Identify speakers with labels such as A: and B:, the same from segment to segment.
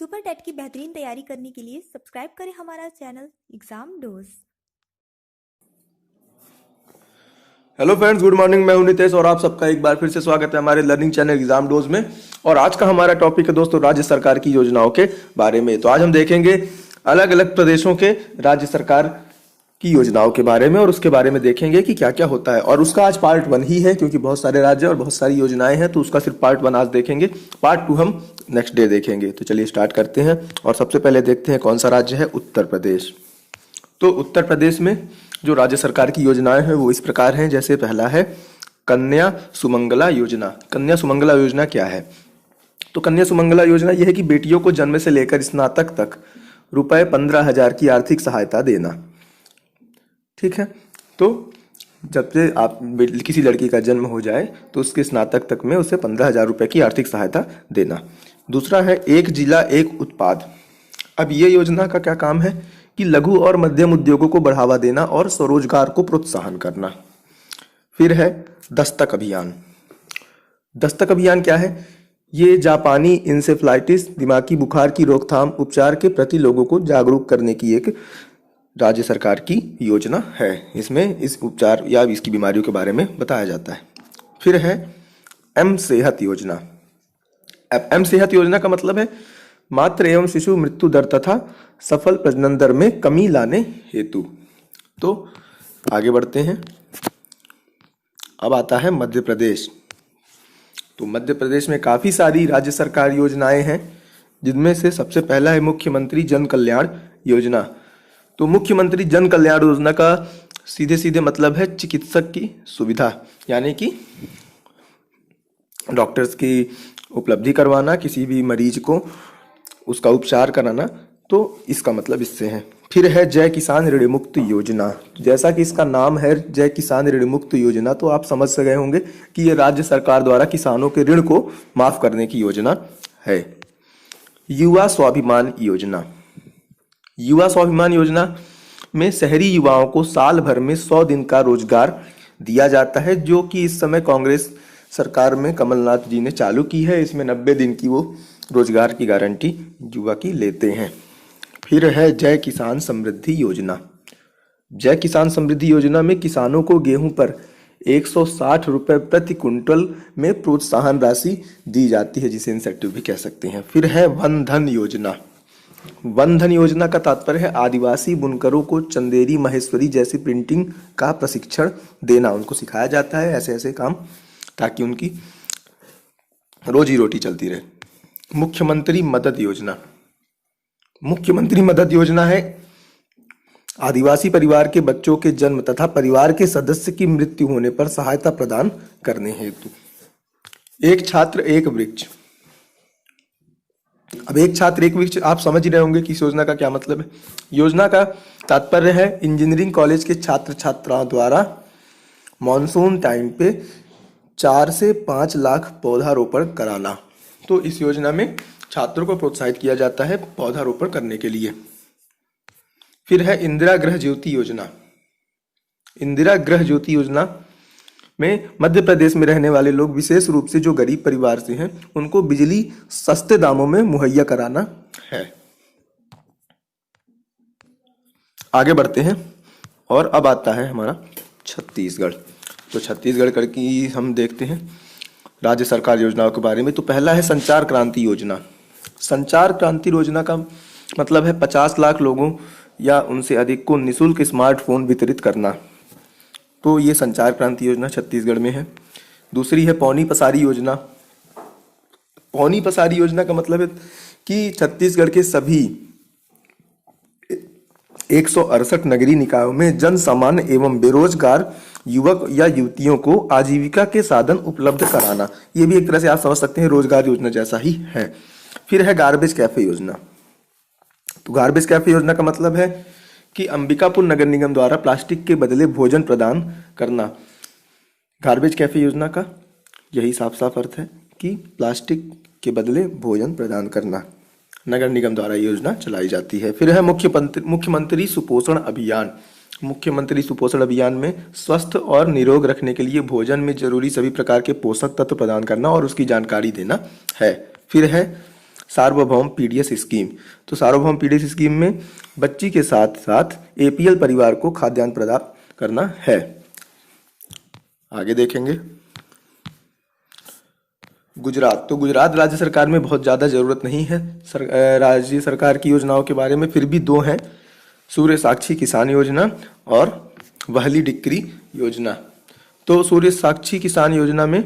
A: Super TET की बेहतरीन तैयारी करने के लिए सब्सक्राइब करें हमारा channel exam dose.
B: Hello friends, good morning. मैं हूं नितेश और आप सबका एक बार फिर से स्वागत है हमारे लर्निंग चैनल एग्जाम डोज में। और आज का हमारा टॉपिक है दोस्तों राज्य सरकार की योजनाओं के बारे में। तो आज हम देखेंगे अलग अलग प्रदेशों के राज्य सरकार की योजनाओं के बारे में और उसके बारे में देखेंगे कि क्या क्या होता है। और उसका आज पार्ट 1 ही है क्योंकि बहुत सारे राज्य और बहुत सारी योजनाएं हैं, तो उसका सिर्फ पार्ट 1 आज देखेंगे। पार्ट 2 हम नेक्स्ट डे देखेंगे। तो चलिए स्टार्ट करते हैं और सबसे पहले देखते हैं कौन सा राज्य है। उत्तर प्रदेश। तो उत्तर प्रदेश में जो राज्य सरकार की योजनाएं हैं वो इस प्रकार हैं। जैसे पहला है कन्या सुमंगला योजना। कन्या सुमंगला योजना क्या है? तो कन्या सुमंगला योजना यह है कि बेटियों को जन्म से लेकर स्नातक तक रुपए 15,000 की आर्थिक सहायता देना। ठीक है, तो जब से आप किसी लड़की का जन्म हो जाए तो उसके स्नातक तक में उसे 15,000 रुपए की आर्थिक सहायता देना। दूसरा है एक जिला एक उत्पाद। अब ये योजना का क्या काम है कि लघु और मध्यम उद्योगों को बढ़ावा देना और स्वरोजगार को प्रोत्साहन करना। फिर है दस्तक अभियान। दस्तक अभियान क्या है? ये जापानी इंसेफ्लाइटिस दिमागी बुखार की रोकथाम उपचार के प्रति लोगों को जागरूक करने की एक राज्य सरकार की योजना है। इसमें इस उपचार या इसकी बीमारियों के बारे में बताया जाता है। फिर है एम सेहत योजना। अब एम सेहत योजना का मतलब है मातृ एवं शिशु मृत्यु दर तथा सफल प्रजनन दर में कमी लाने हेतु। तो आगे बढ़ते हैं। अब आता है मध्य प्रदेश। तो मध्य प्रदेश में काफी सारी राज्य सरकार योजनाएं हैं, जिनमें से सबसे पहला है मुख्यमंत्री जन कल्याण योजना। तो मुख्यमंत्री जन कल्याण योजना का सीधे सीधे मतलब है चिकित्सक की सुविधा, यानी कि डॉक्टर्स की उपलब्धि करवाना, किसी भी मरीज को उसका उपचार कराना। तो इसका मतलब इससे है। फिर है जय किसान ऋण मुक्त योजना। जैसा कि इसका नाम है जय किसान ऋण मुक्त योजना, तो आप समझ गए होंगे कि यह राज्य सरकार द्वारा किसानों के ऋण को माफ करने की योजना है। युवा स्वाभिमान योजना। युवा स्वाभिमान योजना में शहरी युवाओं को साल भर में 100 दिन का रोजगार दिया जाता है, जो कि इस समय कांग्रेस सरकार में कमलनाथ जी ने चालू की है। इसमें 90 दिन की वो रोजगार की गारंटी युवा की लेते हैं। फिर है जय किसान समृद्धि योजना। जय किसान समृद्धि योजना में किसानों को गेहूं पर 160 रुपए प्रति क्विंटल में प्रोत्साहन राशि दी जाती है, जिसे इंसेंटिव भी कह सकते हैं। फिर है वन धन योजना। वन धन योजना का तात्पर्य है आदिवासी बुनकरों को चंदेरी महेश्वरी जैसी प्रिंटिंग का प्रशिक्षण देना। उनको सिखाया जाता है ऐसे ऐसे काम, ताकि उनकी रोजी रोटी चलती रहे। मुख्यमंत्री मदद योजना। मुख्यमंत्री मदद योजना है आदिवासी परिवार के बच्चों के जन्म तथा परिवार के सदस्य की मृत्यु होने पर सहायता प्रदान करने हेतु। एक छात्र एक वृक्ष। अब एक छात्र एक वृक्ष, आप समझ ही रहे होंगे कि इस योजना का क्या मतलब है। योजना का तात्पर्य है इंजीनियरिंग कॉलेज के छात्र छात्राओं द्वारा मॉनसून टाइम पे 4 से 5 लाख पौधारोपण कराना। तो इस योजना में छात्रों को प्रोत्साहित किया जाता है पौधारोपण करने के लिए। फिर है इंदिरा गृह ज्योति योजना। इंदिरा गृह ज्योति योजना में मध्य प्रदेश में रहने वाले लोग, विशेष रूप से जो गरीब परिवार से हैं, उनको बिजली सस्ते दामों में मुहैया कराना है। आगे बढ़ते हैं और अब आता है हमारा छत्तीसगढ़। तो छत्तीसगढ़ की हम देखते हैं राज्य सरकार योजनाओं के बारे में। तो पहला है संचार क्रांति योजना। संचार क्रांति योजना का मतलब है 50 लाख लोगों या उनसे अधिक को निःशुल्क स्मार्टफोन वितरित करना। तो ये संचार क्रांति योजना छत्तीसगढ़ में है। दूसरी है पौनी पसारी योजना। पौनी पसारी योजना का मतलब है कि छत्तीसगढ़ के सभी 168 नगरीय निकायों में जन सामान्य एवं बेरोजगार युवक या युवतियों को आजीविका के साधन उपलब्ध कराना। ये भी एक तरह से आप समझ सकते हैं रोजगार योजना जैसा ही है। फिर है गार्बेज कैफे योजना। तो गार्बेज कैफे योजना का मतलब है कि अंबिकापुर नगर निगम द्वारा प्लास्टिक के बदले भोजन प्रदान करना। गार्बेज कैफे योजना का यही साफ साफ अर्थ है कि प्लास्टिक के बदले भोजन प्रदान करना। नगर निगम द्वारा योजना चलाई जाती है। फिर है मुख्यमंत्री सुपोषण अभियान। मुख्यमंत्री सुपोषण अभियान में स्वस्थ और निरोग रखने के लिए भोजन में जरूरी सभी प्रकार के पोषक तत्व प्रदान करना और उसकी जानकारी देना है। फिर है सार्वभौम पीडीएस स्कीम। तो सार्वभौम पीडीएस स्कीम में बच्ची के साथ साथ एपीएल परिवार को खाद्यान्न प्रदान करना है। आगे देखेंगे गुजरात। तो गुजरात राज्य सरकार में बहुत ज़्यादा ज़रूरत नहीं है राज्य सरकार की योजनाओं के बारे में, फिर भी दो हैं, सूर्य साक्षी किसान योजना और वहली डिक्री योजना। तो सूर्य साक्षी किसान योजना में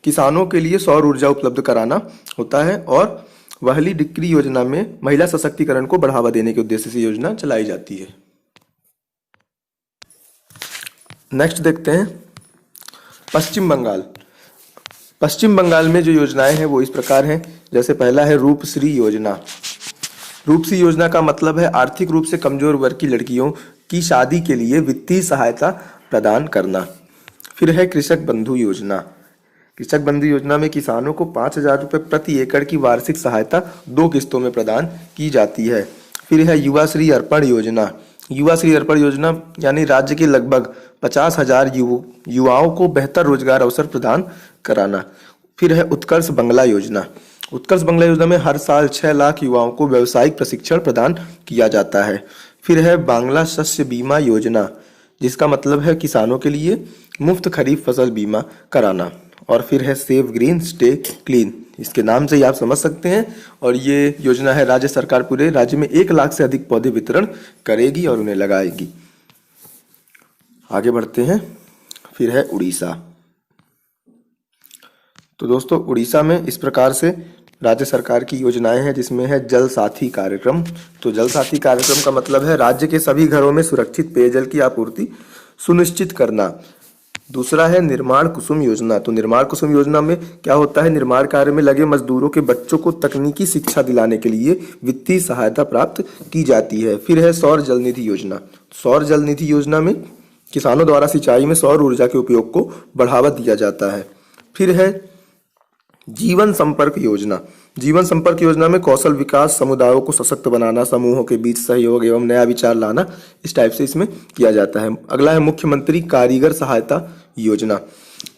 B: किसानों के लिए सौर ऊर्जा उपलब्ध कराना होता है और वहली डिक्री योजना में महिला सशक्तिकरण को बढ़ावा देने के उद्देश्य से योजना चलाई जाती है। नेक्स्ट देखते हैं पश्चिम बंगाल। पश्चिम बंगाल में जो योजनाएं हैं वो इस प्रकार हैं। जैसे पहला है रूपश्री योजना। रूपश्री योजना का मतलब है आर्थिक रूप से कमजोर वर्ग की लड़कियों की शादी के लिए वित्तीय सहायता प्रदान करना। फिर है कृषक बंधु योजना। कृषक बंधु योजना में किसानों को 5,000 रुपये प्रति एकड़ की वार्षिक सहायता 2 किस्तों में प्रदान की जाती है। फिर है युवा श्री अर्पण योजना। युवा श्री अर्पण योजना यानी राज्य के लगभग 50,000 युवाओं को बेहतर रोजगार अवसर प्रदान कराना। फिर है उत्कर्ष बंगला योजना। उत्कर्ष बंगला योजना में हर साल 6 लाख युवाओं को व्यावसायिक प्रशिक्षण प्रदान किया जाता है। फिर है बांग्ला शस्य बीमा योजना, जिसका मतलब है किसानों के लिए मुफ्त खरीफ फसल बीमा कराना। और फिर है सेव ग्रीन स्टे क्लीन, इसके नाम से ही आप समझ सकते हैं। और ये योजना है राज्य सरकार पूरे राज्य में 1 लाख से अधिक पौधे वितरण करेगी और उन्हें लगाएगी। आगे बढ़ते हैं। फिर है उड़ीसा। तो दोस्तों उड़ीसा में इस प्रकार से राज्य सरकार की योजनाएं हैं, जिसमें है जल साथी कार्यक्रम। तो जल साथी कार्यक्रम का मतलब है राज्य के सभी घरों में सुरक्षित पेयजल की आपूर्ति सुनिश्चित करना। दूसरा है निर्माण कुसुम योजना। तो निर्माण कुसुम योजना में क्या होता है, निर्माण कार्य में लगे मजदूरों के बच्चों को तकनीकी शिक्षा दिलाने के लिए वित्तीय सहायता प्राप्त की जाती है। फिर है सौर जल निधि योजना। सौर जल निधि योजना में किसानों द्वारा सिंचाई में सौर ऊर्जा के उपयोग को बढ़ावा दिया जाता है। फिर है जीवन संपर्क योजना। जीवन संपर्क योजना में कौशल विकास, समुदायों को सशक्त बनाना, समूहों के बीच सहयोग एवं नया विचार लाना, इस टाइप से इसमें किया जाता है। अगला है मुख्यमंत्री कारीगर सहायता योजना।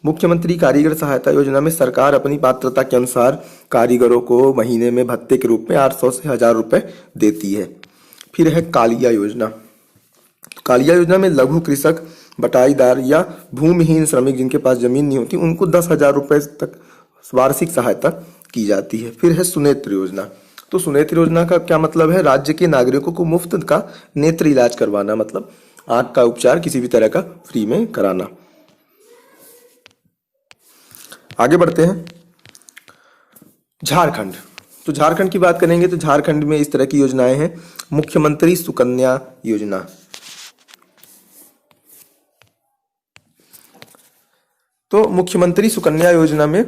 B: मुख्यमंत्री कारीगर सहायता योजना में सरकार अपनी पात्रता के अनुसार कारीगरों को महीने में भत्ते के रूप में 800 से 1,000 रुपए देती है। फिर है कालिया योजना। कालिया योजना में लघु कृषक, बटाईदार या भूमिहीन श्रमिक जिनके पास जमीन नहीं होती, उनको 10,000 रुपए तक वार्षिक सहायता की जाती है। फिर है सुनेत्र योजना। तो सुनेत्र योजना का क्या मतलब है, राज्य के नागरिकों को मुफ्त का नेत्र इलाज करवाना, मतलब आंख का उपचार किसी भी तरह का फ्री में कराना। आगे बढ़ते हैं झारखंड। तो झारखंड की बात करेंगे तो झारखंड में इस तरह की योजनाएं हैं। मुख्यमंत्री सुकन्या योजना। तो मुख्यमंत्री सुकन्या योजना में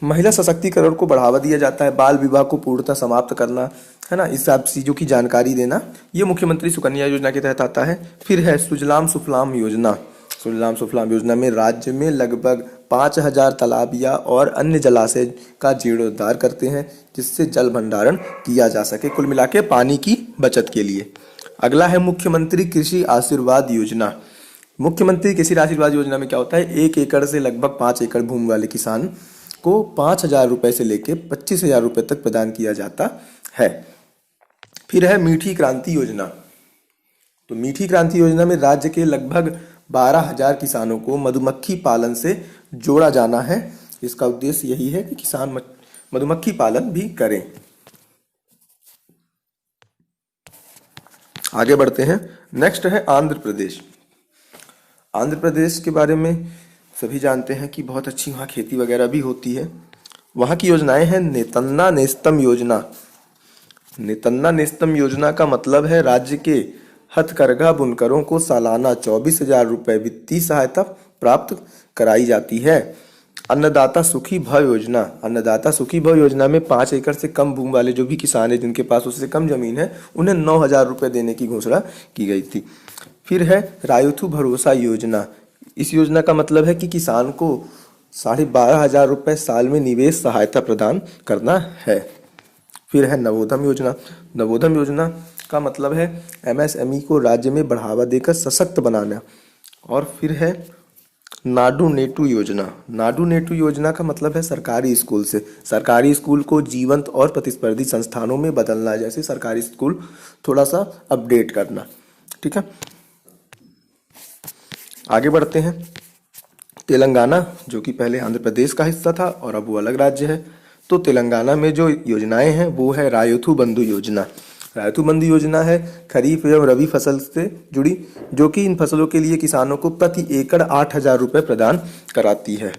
B: महिला सशक्तिकरण को बढ़ावा दिया जाता है, बाल विवाह को पूर्णतः समाप्त करना, है ना, इस सब चीज़ों की जानकारी देना, ये मुख्यमंत्री सुकन्या योजना के तहत आता है। फिर है सुजलाम सुफलाम योजना। सुजलाम सुफलाम योजना में राज्य में लगभग 5,000 तालाबिया और अन्य जलाशय का जीर्णोद्धार करते हैं, जिससे जल भंडारण किया जा सके, कुल मिला के पानी की बचत के लिए। अगला है मुख्यमंत्री कृषि आशीर्वाद योजना। मुख्यमंत्री कृषि आशीर्वाद योजना में क्या होता है, 1 एकड़ से लगभग 5 एकड़ भूमि वाले किसान को 5,000 रुपए से लेकर 25,000 रुपए तक प्रदान किया जाता है। फिर है मीठी क्रांति योजना। तो मीठी क्रांति योजना में राज्य के लगभग 12,000 किसानों को मधुमक्खी पालन से जोड़ा जाना है। इसका उद्देश्य यही है कि किसान मधुमक्खी पालन भी करें। आगे बढ़ते हैं। नेक्स्ट है आंध्र प्रदेश। आंध्र प्रदेश के बारे में सभी जानते हैं कि बहुत अच्छी वहाँ खेती वगैरह भी होती है। वहाँ की योजनाएं हैं नेतन्ना नेस्तम योजना। नेतन्ना नेस्तम योजना का मतलब है राज्य के हथकरघा बुनकरों को सालाना 24,000 रुपये वित्तीय सहायता प्राप्त कराई जाती है। अन्नदाता सुखी भव योजना। अन्नदाता सुखी भव योजना में 5 एकड़ से कम भूमि वाले जो भी किसान हैं जिनके पास उससे कम जमीन है, उन्हें 9,000 रुपये देने की घोषणा की गई थी। फिर है रायुथु भरोसा योजना। इस योजना का मतलब है कि किसान को 12,500 रुपये साल में निवेश सहायता प्रदान करना है। फिर है नवोदम योजना। नवोदम योजना का मतलब है एमएसएमई को राज्य में बढ़ावा देकर सशक्त बनाना। और फिर है नाडू नेटू योजना। नाडू नेटू योजना का मतलब है सरकारी स्कूल से सरकारी स्कूल को जीवंत और प्रतिस्पर्धी संस्थानों में बदलना, जैसे सरकारी स्कूल थोड़ा सा अपडेट करना। ठीक है, आगे बढ़ते हैं। तेलंगाना, जो कि पहले आंध्र प्रदेश का हिस्सा था और अब वो अलग राज्य है, तो तेलंगाना में जो योजनाएं हैं वो है रायोथू बंधु योजना। रायोथू बंधु योजना है खरीफ एवं रबी फसल से जुड़ी, जो कि इन फसलों के लिए किसानों को प्रति एकड़ 8,000 रुपये प्रदान कराती है।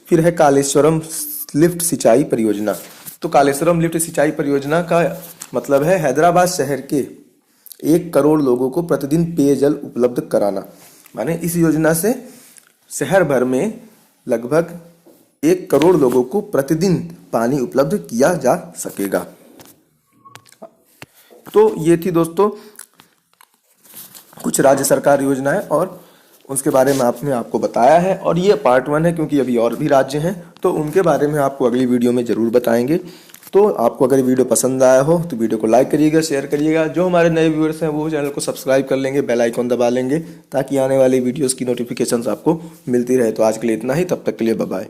B: फिर है कालेश्वरम लिफ्ट सिंचाई परियोजना। तो कालेश्वरम लिफ्ट सिंचाई परियोजना का मतलब है हैदराबाद शहर के 1 करोड़ लोगों को प्रतिदिन पेयजल उपलब्ध कराना। माने इस योजना से शहर भर में लगभग 1 करोड़ लोगों को प्रतिदिन पानी उपलब्ध किया जा सकेगा। तो ये थी दोस्तों कुछ राज्य सरकार योजनाएं और उसके बारे में आपने आपको बताया है, और ये पार्ट 1 है क्योंकि अभी और भी राज्य हैं तो उनके बारे में आपको अगली वीडियो में ज़रूर बताएंगे। तो आपको अगर वीडियो पसंद आया हो तो वीडियो को लाइक करिएगा, शेयर करिएगा। जो हमारे नए व्यूअर्स हैं वो चैनल को सब्सक्राइब कर लेंगे, बेल आइकॉन दबा लेंगे ताकि आने वाली वीडियोज़ की नोटिफिकेशंस आपको मिलती रहे। तो आज के लिए इतना ही, तब तक के लिए बाय बाय।